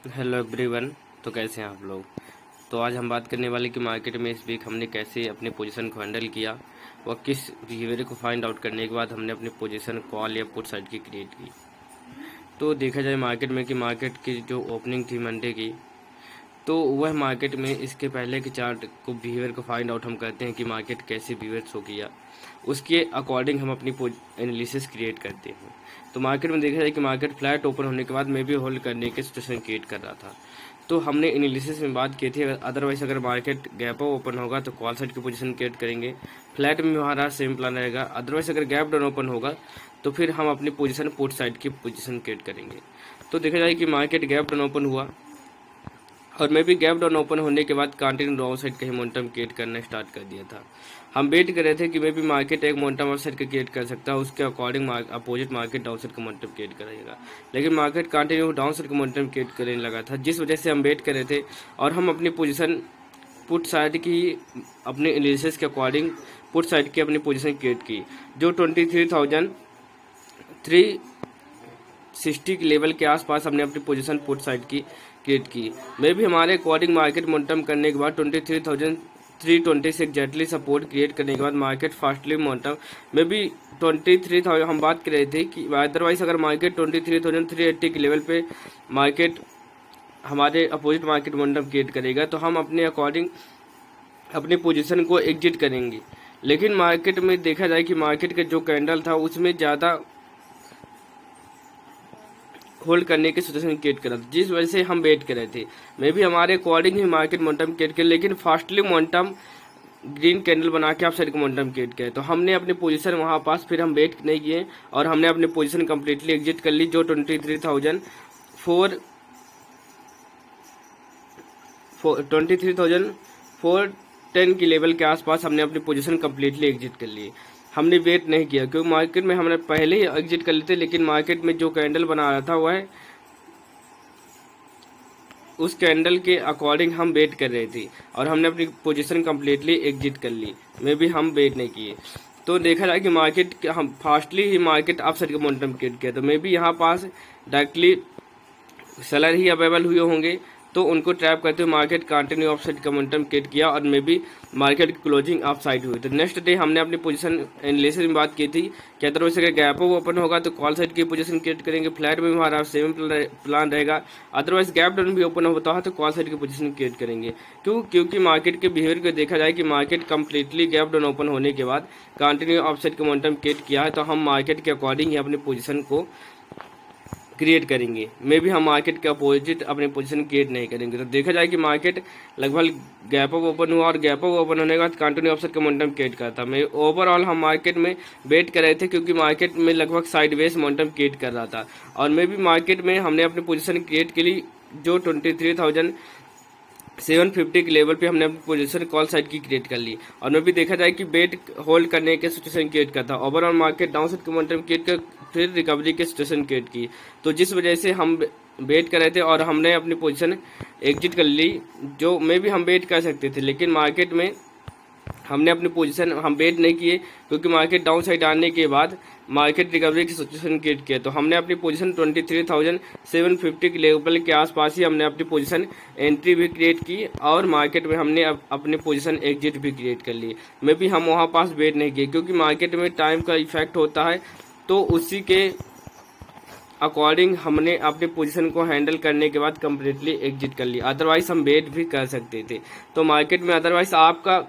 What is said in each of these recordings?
Hello everyone. तो कैसे हैं आप लोग। तो आज हम बात करने वाले कि मार्केट में इस वीक हमने कैसे अपनी पोजीशन को हैंडल किया व किस बिहेवियर को फाइंड आउट करने के बाद हमने अपनी पोजीशन कॉल या पुट साइड की क्रिएट की। तो देखा जाए मार्केट में कि मार्केट की जो ओपनिंग थी मंडे की, तो वह मार्केट में इसके पहले के चार्ट को बिहेवियर को फाइंड आउट हम करते हैं कि मार्केट कैसे बिहेवियर शो किया, उसके अकॉर्डिंग हम अपनी एनालिसिस क्रिएट करते हैं। तो मार्केट में देखा जाए कि मार्केट फ्लैट ओपन होने के बाद मे भी होल्ड करने के सिचुएशन क्रिएट कर रहा था। तो हमने एनालिसिस में बात की थी अदरवाइज अगर मार्केट गैप अप ओपन होगा तो कॉल साइड की पोजीशन क्रिएट करेंगे, फ्लैट में हमारा सेम प्लान रहेगा। अदरवाइज अगर गैप डाउन ओपन होगा तो फिर हम अपनी पोजीशन पुट साइड की पोजीशन क्रिएट करेंगे। तो देखा जाए कि मार्केट गैप डाउन ओपन हुआ और मैं भी गैप डाउन ओपन होने के बाद कंटिन्यू डाउन साइड का ही मोमेंटम क्रिएट करना स्टार्ट कर दिया था। हम वेट कर रहे थे कि मे भी मार्केट एक मोमेंटम अप साइड का क्रिएट कर सकता है, उसके according opposite market down side का मोमेंटम क्रिएट करेगा। लेकिन मार्केट कंटिन्यू डाउन साइड का मोमेंटम क्रिएट करने लगा था, जिस वजह से हम वेट कर रहे थे और हम अपनी पोजीशन पुट साइड की अपने एनालिसिस के अकॉर्डिंग पुट साइड की अपनी पोजीशन क्रिएट की, जो 23,360 के लेवल के आसपास हमने अपनी पोजीशन पुट साइड की क्रिएट की। मे भी हमारे अकॉर्डिंग मार्केट मोमेंटम करने के बाद 23,320 एग्जैक्टली सपोर्ट क्रिएट करने के बाद मार्केट फास्टली मोमेंटम मे भी 23,000 हम बात कर रहे थे कि अदरवाइज अगर मार्केट 23,380 के लेवल पे मार्केट हमारे अपोजिट मार्केट मोमेंटम क्रिएट करेगा तो हम अपने अकॉर्डिंग अपनी पोजीशन को एग्जिट करेंगे। लेकिन मार्केट में देखा जाए कि मार्केट का जो कैंडल था उसमें ज़्यादा होल्ड करने की सिचुएशन क्रिएट करा था, जिस वजह से हम वेट कर रहे थे। मे भी हमारे अकॉर्डिंग ही मार्केट मोमेंटम क्रिएट किया, लेकिन फास्टली मोमेंटम ग्रीन कैंडल बना के आप साइड का मोमेंटम क्रिएट किया। तो हमने अपनी पोजीशन वहाँ पास फिर हम वेट नहीं किए और हमने अपनी पोजीशन कम्प्लीटली एग्जिट कर ली, जो 23,410 की लेवल के आसपास हमने अपनी पोजीशन कम्प्लीटली एग्जिट कर ली। हमने वेट नहीं किया क्योंकि मार्केट में हमने पहले ही एग्जिट कर लेते, लेकिन मार्केट में जो कैंडल बना रहा था वह उस कैंडल के अकॉर्डिंग हम वेट कर रहे थे और हमने अपनी पोजीशन कम्प्लीटली एग्जिट कर ली। मे भी हम वेट नहीं किए। तो देखा जाए कि मार्केट हम फास्टली ही मार्केट अप साइड का मोमेंटम क्रिएट किया, तो मे भी यहाँ पास डायरेक्टली सेलर ही अवेलेबल हुए होंगे, तो उनको ट्रैप करते हुए मार्केट कंटिन्यू ऑफ साइड का मोमेंटम क्रिएट किया और मे भी मार्केट की क्लोजिंग ऑफ साइड हुई। तो नेक्स्ट डे हमने अपनी पोजीशन एनालिसिस में बात की थी कि अदरवाइज अगर गैप अप ओपन होगा तो कॉल साइड की पोजीशन क्रिएट करेंगे, फ्लैट में हमारा सेम प्लान रहेगा। अदरवाइज गैप डाउन भी ओपन होता है तो कॉल साइड की पोजीशन क्रिएट करेंगे। क्योंकि मार्केट के बिहेवियर को देखा जाए कि market completely gap down open होने के बाद कंटिन्यू ऑफ साइड का मोमेंटम क्रिएट किया है, तो हम मार्केट के अकॉर्डिंग ही अपनी पोजीशन को क्रिएट करेंगे। मे भी हम मार्केट के अपोजिट अपनी पोजीशन क्रिएट नहीं करेंगे। तो देखा जाए कि मार्केट लगभग गैप अप ओपन हुआ और गैप अप ओपन होने के बाद कंटिन्यू ऑफसेट का मोमेंटम क्रिएट करता। मैं ओवरऑल हम मार्केट में वेट कर रहे थे क्योंकि मार्केट में लगभग साइडवेज मोमेंटम क्रिएट कर रहा था और मे भी मार्केट में हमने अपनी पोजीशन क्रिएट के लिए जो 23,750 के लेवल पे हमने अपनी पोजीशन कॉल साइड की क्रिएट कर ली और मैं भी देखा जाए कि वेट होल्ड करने के सिचुएशन क्रिएट करता। ओवरऑल मार्केट डाउन साइड का मोमेंटम क्रिएट कर फिर रिकवरी के सिचुएशन क्रिएट की, तो जिस वजह से हम वेट कर रहे थे और हमने अपनी पोजीशन एग्जिट कर ली, जो मे भी हम वेट कर सकते थे। लेकिन मार्केट में हमने अपनी पोजीशन हम वेट नहीं किए क्योंकि मार्केट डाउन साइड आने के बाद मार्केट रिकवरी की सिचुएशन क्रिएट किया, तो हमने अपनी पोजीशन 23,750 के लेवल के आसपास ही हमने अपनी पोजीशन एंट्री भी क्रिएट की और मार्केट में हमने अपनी पोजीशन एग्जिट भी क्रिएट कर ली। मे भी हम वहाँ पास वेट नहीं किए क्योंकि मार्केट में टाइम का इफेक्ट होता है, तो उसी के अकॉर्डिंग हमने अपनी पोजीशन को हैंडल करने के बाद कम्प्लीटली एग्जिट कर लिया। अदरवाइज हम वेट भी कर सकते थे। तो मार्केट में अदरवाइज आपका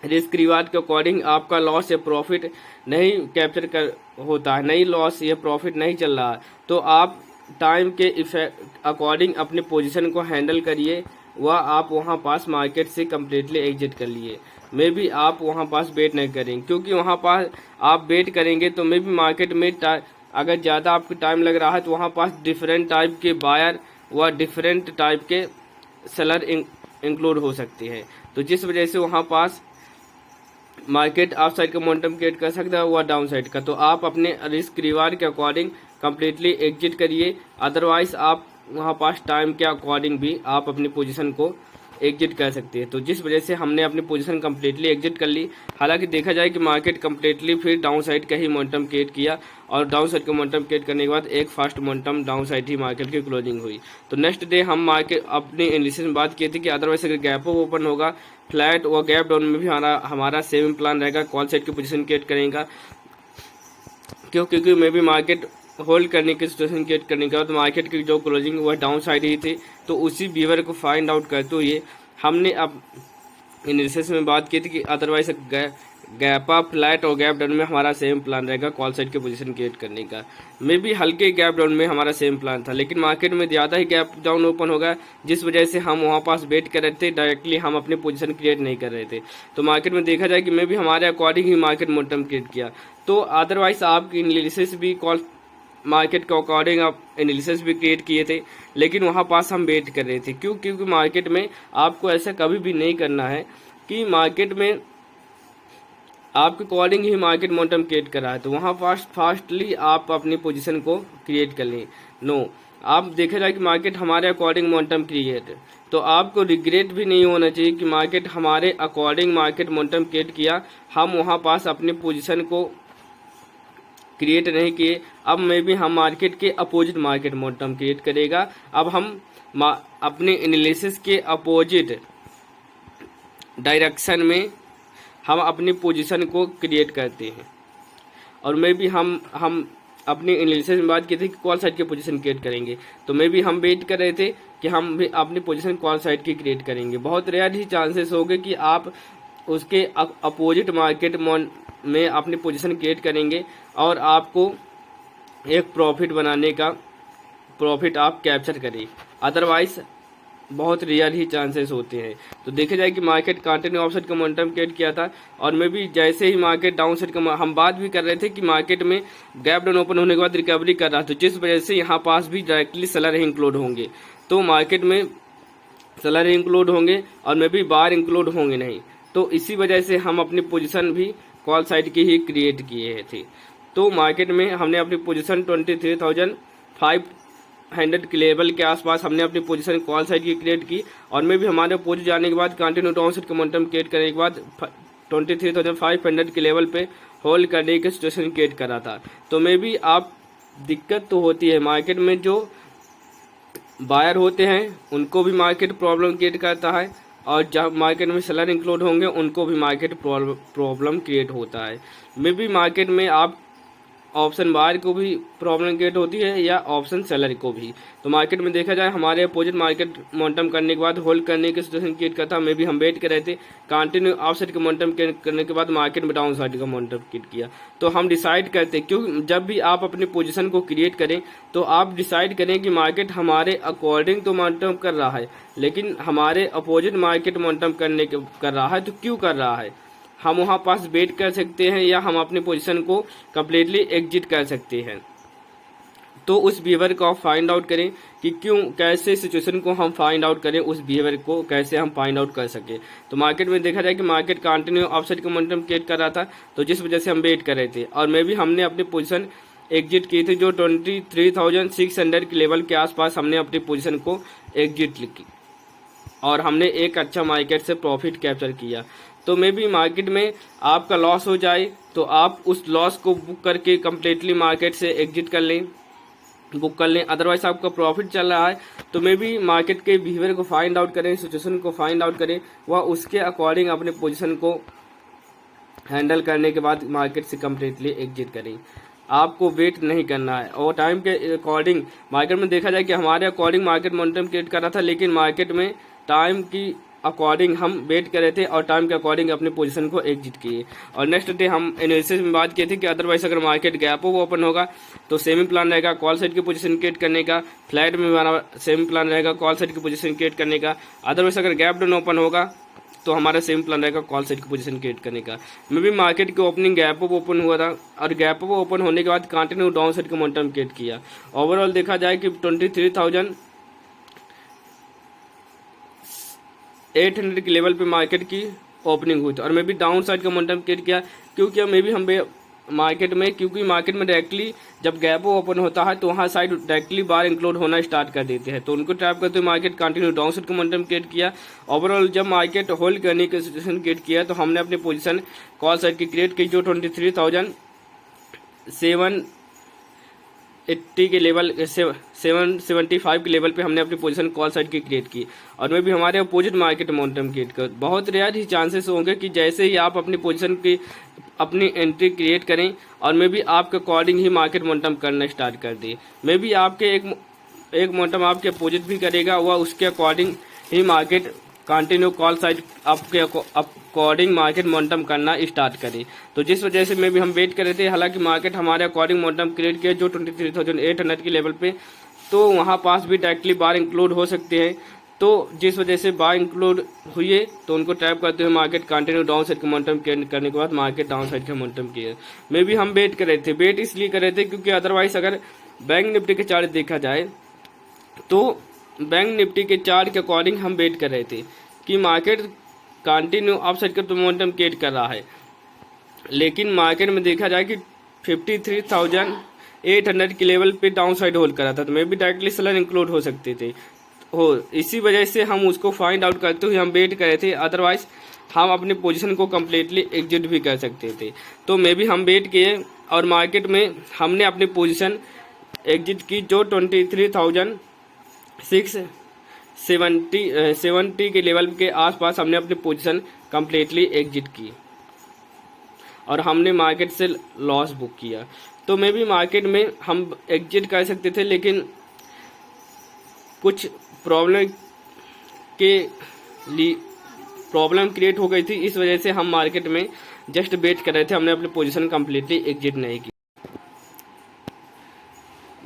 रिस्क रिवार्ड के अकॉर्डिंग आपका लॉस या प्रॉफिट नहीं कैप्चर कर होता है, नहीं लॉस या प्रॉफिट नहीं चल रहा, तो आप टाइम के इफेक्ट अकॉर्डिंग अपनी पोजीशन को हैंडल करिए वह आप वहाँ पास मार्केट से कम्प्लीटली एग्जिट कर लिए। मे भी आप वहाँ पास वेट नहीं करेंगे क्योंकि वहाँ पास आप वेट करेंगे तो मे भी मार्केट में अगर ज़्यादा आपको टाइम लग रहा है तो वहाँ पास डिफरेंट टाइप के बायर व डिफरेंट टाइप के सेलर इंक्लूड हो सकते हैं, तो जिस वजह से वहाँ पास मार्केट अप साइड का मोमेंटम क्रिएट कर सकता है व डाउन साइड का। तो आप अपने रिस्क रिवार्ड के अकॉर्डिंग कम्प्लीटली एग्जिट करिए, अदरवाइज आप वहाँ पास टाइम के अकॉर्डिंग भी आप अपनी पोजीशन को एग्जिट कर सकते हैं। तो जिस वजह से हमने अपनी पोजीशन कम्प्लीटली एग्जिट कर ली। हालांकि देखा जाए कि मार्केट कम्प्लीटली फिर डाउन साइड का ही मोमेंटम क्रिएट किया और डाउन साइड का मोमेंटम क्रिएट करने के बाद एक फास्ट मोमेंटम डाउन साइड ही मार्केट की क्लोजिंग हुई। तो नेक्स्ट डे हम मार्केट अपनी एनालिसिस में बात की थी कि अदरवाइज अगर गैप अप ओपन होगा फ्लैट और गैप डाउन में भी हमारा सेम प्लान रहेगा, कॉल साइड की पोजीशन क्रिएट करेगा। क्योंकि मे भी मार्केट होल्ड करने की सिचुएशन क्रिएट करने के बाद मार्केट की जो क्लोजिंग वह डाउन साइड ही थी। तो उसी बिहेवियर को फाइंड आउट करते हुए हमने अब एनालिसिस में बात की थी कि अदरवाइज गैप अप फ्लैट और गैप डाउन में हमारा सेम प्लान रहेगा कॉल साइड की पोजीशन क्रिएट करने का। मे भी हल्के गैप डाउन में हमारा सेम प्लान था, लेकिन मार्केट में ज़्यादा ही गैप डाउन ओपन होगा, जिस वजह से हम वहाँ पास वेट कर रहे थे, डायरेक्टली हम अपनी पोजीशन क्रिएट नहीं कर रहे थे। तो मार्केट में देखा जाए कि मे भी हमारे अकॉर्डिंग ही मार्केट मोमेंटम क्रिएट किया। तो अदरवाइज आपकी एनालिसिस भी कॉल मार्केट के अकॉर्डिंग आप एनालिसिस भी क्रिएट किए थे, लेकिन वहाँ पास हम वेट कर रहे थे। क्योंकि मार्केट में आपको ऐसा कभी भी नहीं करना है कि मार्केट में आपके अकॉर्डिंग ही मार्केट मोमेंटम क्रिएट कर रहा है तो वहाँ फास्टली आप अपनी पोजीशन को क्रिएट कर लें। नो, आप देखा जाए कि मार्केट हमारे अकॉर्डिंग मोमेंटम क्रिएट है, तो आपको रिग्रेट भी नहीं होना चाहिए कि मार्केट हमारे अकॉर्डिंग मार्केट मोमेंटम क्रिएट किया, हम वहाँ पास अपनी पोजीशन को क्रिएट नहीं किए। अब मे भी हम मार्केट के अपोजिट मार्केट मोमेंटम क्रिएट करेगा। अब हम अपने एनालिसिस के अपोजिट डायरेक्शन में हम अपनी पोजीशन को क्रिएट करते हैं। और मे भी हम अपनी एनालिसिस में बात की थी कि कॉल साइड की पोजीशन क्रिएट करेंगे, तो मे भी हम वेट कर रहे थे कि हम भी अपनी पोजीशन कॉल साइड की क्रिएट करेंगे। बहुत रेयर ही चांसेस होंगे कि आप उसके अपोजिट मार्केट में अपनी पोजीशन क्रिएट करेंगे और आपको एक प्रॉफिट आप कैप्चर करें, अदरवाइज बहुत रेयर ही चांसेस होते हैं। तो देखा जाए कि मार्केट कंटिन्यू अपसाइड का मोमेंटम क्रिएट किया था और मे भी जैसे ही मार्केट डाउन साइड का हम बात भी कर रहे थे कि मार्केट में गैप डाउन ओपन होने के बाद रिकवरी कर रहा था, जिस वजह से यहाँ पास भी डायरेक्टली सेलर इंक्लूड होंगे। तो मार्केट में सेलर इंक्लूड होंगे और मे भी बायर इंक्लूड होंगे नहीं, तो इसी वजह से हम अपनी पोजीशन भी कॉल साइड की ही क्रिएट किए थे। तो मार्केट में हमने अपनी पोजीशन 23,500 के लेवल के आसपास हमने अपनी पोजीशन कॉल साइड की क्रिएट की और में भी हमारे पोजीशन जाने के बाद कंटिन्यू डाउन साइड का मोमेंटम क्रिएट करने के बाद 23,500 के लेवल पे होल्ड करने की सिचुएशन क्रिएट करा था। तो में भी आप दिक्कत तो होती है मार्केट में, जो बायर होते हैं उनको भी मार्केट प्रॉब्लम क्रिएट करता है और जब मार्केट में सेलर इंक्लूड होंगे उनको भी मार्केट प्रॉब्लम क्रिएट होता है। मे भी मार्केट में आप ऑप्शन बायर को भी प्रॉब्लम क्रिएट होती है या ऑप्शन सेलर को भी। तो मार्केट में देखा जाए हमारे अपोजिट मार्केट मोमेंटम करने के बाद होल्ड करने की सिचुएशन क्रिएट करता, मे भी हम वेट कर रहे थे, कंटिन्यू अप साइड का मोमेंटम करने के बाद मार्केट में डाउन साइड का मोमेंटम क्रिएट किया। तो हम डिसाइड करते, क्यों जब भी आप अपनी पोजीशन को क्रिएट करें तो आप डिसाइड करें कि मार्केट हमारे अकॉर्डिंग तो मोमेंटम कर रहा है, लेकिन हमारे अपोजिट मार्केट मोमेंटम कर रहा है, तो क्यों कर रहा है, हम वहाँ पास वेट कर सकते हैं या हम अपनी पोजीशन को कम्प्लीटली एग्जिट कर सकते हैं। तो उस बिहेवियर को आप फाइंड आउट करें कि क्यों, कैसे सिचुएशन को हम फाइंड आउट करें, उस बिहेवियर को कैसे हम फाइंड आउट कर सके। तो मार्केट में देखा जाए कि मार्केट कंटिन्यू अपसाइड का मोमेंटम क्रिएट कर रहा था, तो जिस वजह से हम वेट कर रहे थे और मे भी हमने अपनी पोजीशन एग्जिट की थी, जो 23,600 के लेवल के आसपास हमने अपनी पोजीशन को एग्जिट की और हमने एक अच्छा मार्केट से प्रॉफिट कैप्चर किया। तो मे भी मार्केट में आपका लॉस हो जाए तो आप उस लॉस को बुक करके कम्प्लीटली मार्केट से एग्जिट कर लें, बुक कर लें। अदरवाइज आपका प्रॉफिट चल रहा है तो मे भी मार्केट के बिहेवियर को फाइंड आउट करें, सिचुएशन को फाइंड आउट करें, वह उसके अकॉर्डिंग अपने पोजीशन को हैंडल करने के बाद मार्केट से कम्प्लीटली एग्जिट करें। आपको वेट नहीं करना है और टाइम के अकॉर्डिंग मार्केट में देखा जाए कि हमारे अकॉर्डिंग मार्केट मोमेंटम क्रिएट कर रहा था, लेकिन मार्केट में टाइम की अकॉर्डिंग हम वेट कर रहे थे और टाइम के अकॉर्डिंग अपने पोजीशन को एग्जिट किए। और नेक्स्ट डे हम एनालिसिस में बात की थी कि अदरवाइज अगर मार्केट गैप ओपन होगा तो सेमी प्लान रहेगा कॉल साइड की पोजीशन क्रिएट करने का, फ्लैट में हमारा सेमी प्लान रहेगा कॉल साइड की पोजीशन क्रिएट करने का। अदरवाइज अगर गैप डाउन ओपन होगा तो हमारा सेम प्लान रहेगा कॉल साइड की पोजीशन क्रिएट करने का। मे भी मार्केट की ओपनिंग गैप अप ओपन हुआ था और गैप अप ओपन होने के बाद कंटिन्यू डाउन साइड का मोमेंटम क्रिएट किया। ओवरऑल देखा जाए कि 23,800 के लेवल पे मार्केट की ओपनिंग हुई थी और मे भी डाउन साइड का मोमेंटम क्रिएट किया, क्योंकि मे भी हम मार्केट में, क्योंकि मार्केट में डायरेक्टली जब गैप ओपन होता है तो वहाँ साइड डायरेक्टली बार इंक्लूड होना स्टार्ट कर देते हैं, तो उनको ट्रैप करते हुए मार्केट कंटिन्यू डाउन साइड का मोमेंटम क्रिएट किया। ओवरऑल जब मार्केट होल्ड करने की सिचुएशन क्रिएट किया तो हमने अपनी पोजीशन कॉल साइड की क्रिएट की, जो 23,780 के लेवल 775 के लेवल पे हमने अपनी पोजीशन कॉल साइड की क्रिएट की। और मैं भी हमारे अपोजिट मार्केट मोमेंटम क्रिएट कर, बहुत रेयर ही चांसेस होंगे कि जैसे ही आप अपनी पोजीशन की अपनी एंट्री क्रिएट करें और मे भी आपके अकॉर्डिंग ही मार्केट मोमेंटम करना स्टार्ट कर दे। मे भी आपके एक मोमेंटम आपके अपोजिट भी करेगा, वह उसके अकॉर्डिंग ही मार्केट कंटिन्यू कॉल साइड आपके अकॉर्डिंग मार्केट मोमेंटम करना स्टार्ट करे। तो जिस वजह से मैं भी हम वेट कर रहे थे, हालांकि मार्केट हमारे अकॉर्डिंग मोमेंटम क्रिएट किया जो 23,800 के लेवल पे, तो वहाँ पास भी डायरेक्टली बार इंक्लूड हो सकते हैं। तो जिस वजह से बार इंक्लूड हुए तो उनको ट्रैप करते हुए मार्केट कंटिन्यू डाउन साइड का मोमेंटम करने के बाद मार्केट डाउन साइड का मोमेंटम किया। मे भी हम वेट कर रहे थे, वेट इसलिए कर रहे थे क्योंकि अदरवाइज अगर बैंक निफ्टी के चार्ट देखा जाए तो बैंक निफ्टी के चार्ट के अकॉर्डिंग हम वेट कर रहे थे कि मार्केट कंटिन्यू अप साइड का मोमेंटम क्रिएट कर रहा है, लेकिन मार्केट में देखा जाए कि 53,800 के लेवल पे डाउन साइड होल्ड करा था, तो मे भी डायरेक्टली सेलर इंक्लूड हो सकते थे। इसी वजह से हम उसको फाइंड आउट करते हुए हम वेट कर रहे थे, अदरवाइज हम अपनी पोजीशन को कम्प्लीटली एग्जिट भी कर सकते थे। तो मे भी हम वेट किए और मार्केट में हमने अपनी पोजीशन एग्जिट की, जो 23,670 के लेवल के आसपास हमने अपनी पोजीशन कम्प्लीटली एग्जिट की और हमने मार्केट से लॉस बुक किया। तो मे भी मार्केट में हम एग्जिट कर सकते थे, लेकिन कुछ प्रॉब्लम क्रिएट हो गई थी, इस वजह से हम मार्केट में जस्ट वेट कर रहे थे, हमने अपनी पोजीशन कम्प्लीटली एग्जिट नहीं की।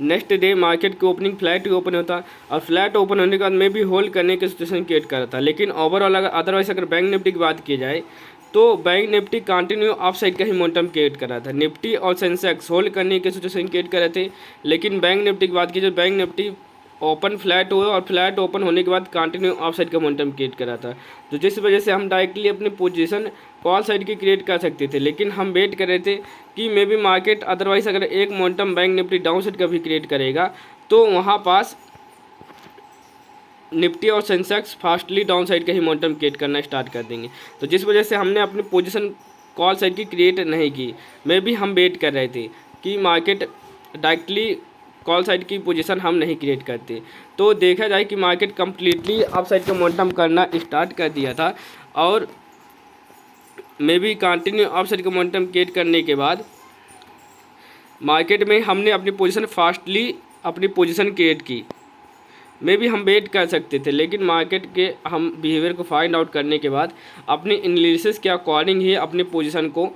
नेक्स्ट डे मार्केट की ओपनिंग फ्लैट ओपन होता और फ्लैट ओपन होने के बाद में भी होल्ड करने की सिचुएशन क्रिएट कर रहा था। लेकिन ओवरऑल अदरवाइज अगर बैंक निफ्टी की बात की जाए तो bank Nifty continue up side का ही मोमेंटम क्रिएट कर रहा था। निफ्टी और सेंसेक्स होल्ड करने की सिचुएशन क्रिएट कर रहे थे, लेकिन बैंक निफ्टी की बात की जाए, बैंक निफ्टी ओपन फ्लैट हुआ और फ्लैट ओपन होने के बाद कंटिन्यू ऑफ साइड का मोमेंटम क्रिएट करा था, तो जिस वजह से हम डायरेक्टली अपनी पोजीशन कॉल साइड की क्रिएट कर सकते थे। लेकिन हम वेट कर रहे थे कि मे बी मार्केट अदरवाइज अगर एक momentum bank Nifty down side का भी क्रिएट करेगा तो वहाँ पास निफ्टी और सेंसेक्स फास्टली डाउन साइड का ही मोमेंटम क्रिएट करना स्टार्ट कर देंगे। तो जिस वजह से हमने अपनी पोजीशन कॉल साइड की क्रिएट नहीं की। मे बी हम वेट कर रहे थे कि मार्केट डायरेक्टली कॉल साइड की पोजीशन हम नहीं क्रिएट करते। तो देखा जाए कि मार्केट कम्प्लीटली अप साइड का मोमेंटम करना स्टार्ट कर दिया था और may be continue up side का मोमेंटम क्रिएट करने के बाद मार्केट में हमने अपनी पोजीशन फास्टली अपनी पोजीशन क्रिएट की। मे बी हम वेट कर सकते थे, लेकिन मार्केट के हम बिहेवियर को फाइंड आउट करने के बाद अपनी एनालिसिस के अकॉर्डिंग ही अपनी पोजीशन को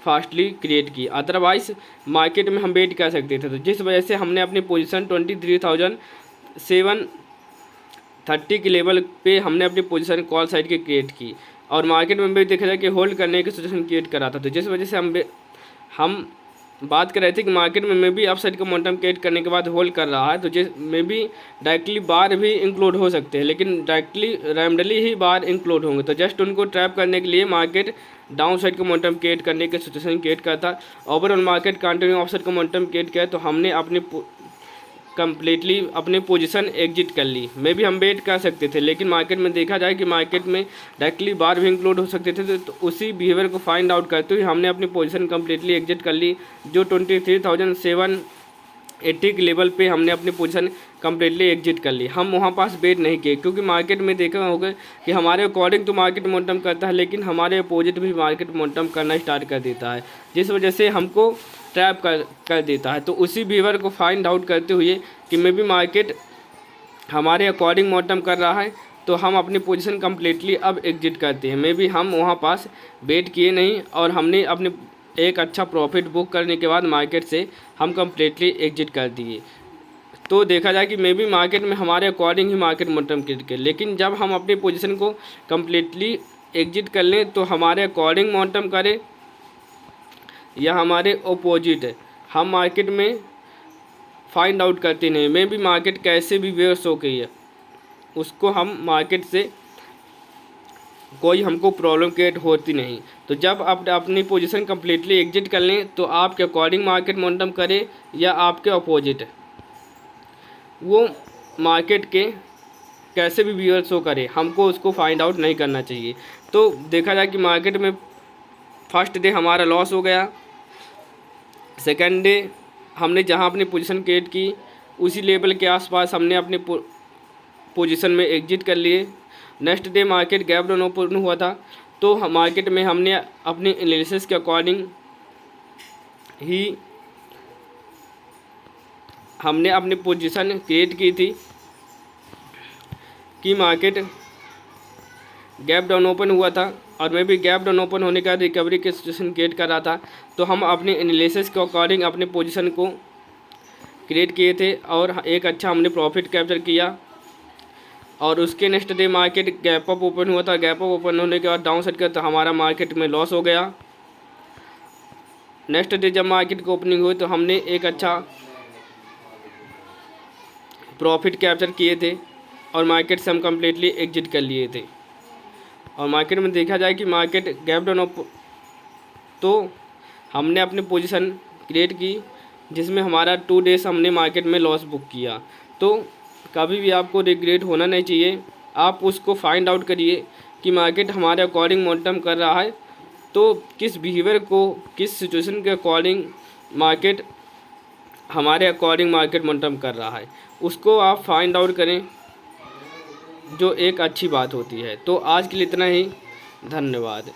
फास्टली क्रिएट की, अदरवाइज मार्केट में हम वेट कर सकते थे। तो जिस वजह से हमने अपनी पोजीशन 23,730 के लेवल पे हमने अपनी पोजीशन कॉल साइड की क्रिएट की और मार्केट में भी देखा जाए कि होल्ड करने की सिचुएशन क्रिएट करा था। तो जिस वजह से हम बात कर रहे थे कि मार्केट में भी अप साइड का मोमेंटम क्रिएट करने के बाद होल्ड कर रहा है, तो जिस में भी डायरेक्टली बार भी इंक्लूड हो सकते हैं, लेकिन डायरेक्टली रैंडमली ही बार इंक्लूड होंगे। तो जस्ट उनको ट्रैप करने के लिए मार्केट डाउन साइड का मोमेंटम क्रिएट करने की सिचुएशन क्रिएट करता। Overall market continue up side का मोमेंटम क्रिएट किया, तो हमने अपनी कम्प्लीटली अपनी पोजीशन एग्जिट कर ली। मे भी हम वेट कर सकते थे, लेकिन मार्केट में देखा जाए कि मार्केट में डायरेक्टली बार भी इंक्लूड हो सकते थे, तो उसी बिहेवियर को फाइंड आउट करते हुए हमने अपनी पोजीशन कम्प्लीटली एग्जिट कर ली, जो 23,780 के लेवल पे हमने अपनी पोजीशन कम्प्लीटली एग्जिट कर ली। हम वहाँ पास वेट नहीं किए, क्योंकि मार्केट में देखा होगा कि हमारे अकॉर्डिंग तो मार्केट मोमेंटम करता है, लेकिन हमारे अपोजिट भी मार्केट मोमेंटम करना स्टार्ट कर देता है, जिस वजह से हमको ट्रैप कर देता है। तो उसी बिहेवियर को फाइंड आउट करते हुए कि मे बी मार्केट हमारे अकॉर्डिंग मोमेंटम कर रहा है, तो हम अपनी पोजीशन कम्प्लीटली अब एग्जिट करते हैं। मे बी हम वहाँ पास वेट किए नहीं और हमने अपने एक अच्छा प्रॉफिट बुक करने के बाद मार्केट से हम कम्प्लीटली एग्जिट कर दिए। तो देखा जाए कि मे बी मार्केट में हमारे अकॉर्डिंग ही मार्केट मोमेंटम क्रिएट करे, लेकिन जब हम अपनी पोजीशन को कम्प्लीटली एग्जिट कर लें तो हमारे अकॉर्डिंग मोमेंटम करे या हमारे अपोजिट है, हम मार्केट में फाइंड आउट करते नहीं। मे बी मार्केट कैसे भी वेयर्स हो गई है, उसको हम मार्केट से कोई हमको प्रॉब्लम क्रिएट होती नहीं। तो जब आप अपनी पोजीशन कम्प्लीटली एग्जिट कर लें तो आपके अकॉर्डिंग मार्केट मोमेंटम करे या आपके अपोजिट, वो मार्केट के कैसे भी व्यूअर शो करे, हमको उसको फाइंड आउट नहीं करना चाहिए। तो देखा जाए कि मार्केट में फर्स्ट डे हमारा लॉस हो गया, सेकेंड डे हमने जहां अपनी पोजीशन क्रिएट की उसी लेवल के आसपास हमने अपनी पोजीशन में एग्जिट कर लिए। Next day market gap down open हुआ था, तो मार्केट में हमने अपनी एनालिसिस के अकॉर्डिंग ही हमने अपनी पोजीशन क्रिएट की थी कि मार्केट गैप डाउन ओपन हुआ था और मैं भी गैप डाउन ओपन होने का रिकवरी की सिचुएशन क्रिएट कर रहा था। तो हम अपने एनालिसिस के अकॉर्डिंग अपने पोजीशन को क्रिएट किए थे और एक अच्छा हमने प्रॉफिट कैप्चर किया। और उसके next day market gap up open हुआ था, गैप अप ओपन होने के बाद डाउन साइड का तो हमारा मार्केट में लॉस हो गया। नेक्स्ट डे जब मार्केट की ओपनिंग हुई तो हमने एक अच्छा प्रॉफिट कैप्चर किए थे और मार्केट से हम कम्प्लीटली एग्जिट कर लिए थे। और मार्केट में देखा जाए कि मार्केट गैप डाउन अप, तो हमने अपनी पोजीशन क्रिएट की जिसमें हमारा 2 डेज हमने मार्केट में लॉस बुक किया। तो कभी भी आपको रिग्रेट होना नहीं चाहिए, आप उसको फाइंड आउट करिए कि मार्केट हमारे अकॉर्डिंग मोमेंटम कर रहा है, तो किस बिहेवियर को, किस सिचुएशन के अकॉर्डिंग मार्केट हमारे अकॉर्डिंग मार्केट मोमेंटम कर रहा है, उसको आप फाइंड आउट करें, जो एक अच्छी बात होती है। तो आज के लिए इतना ही, धन्यवाद।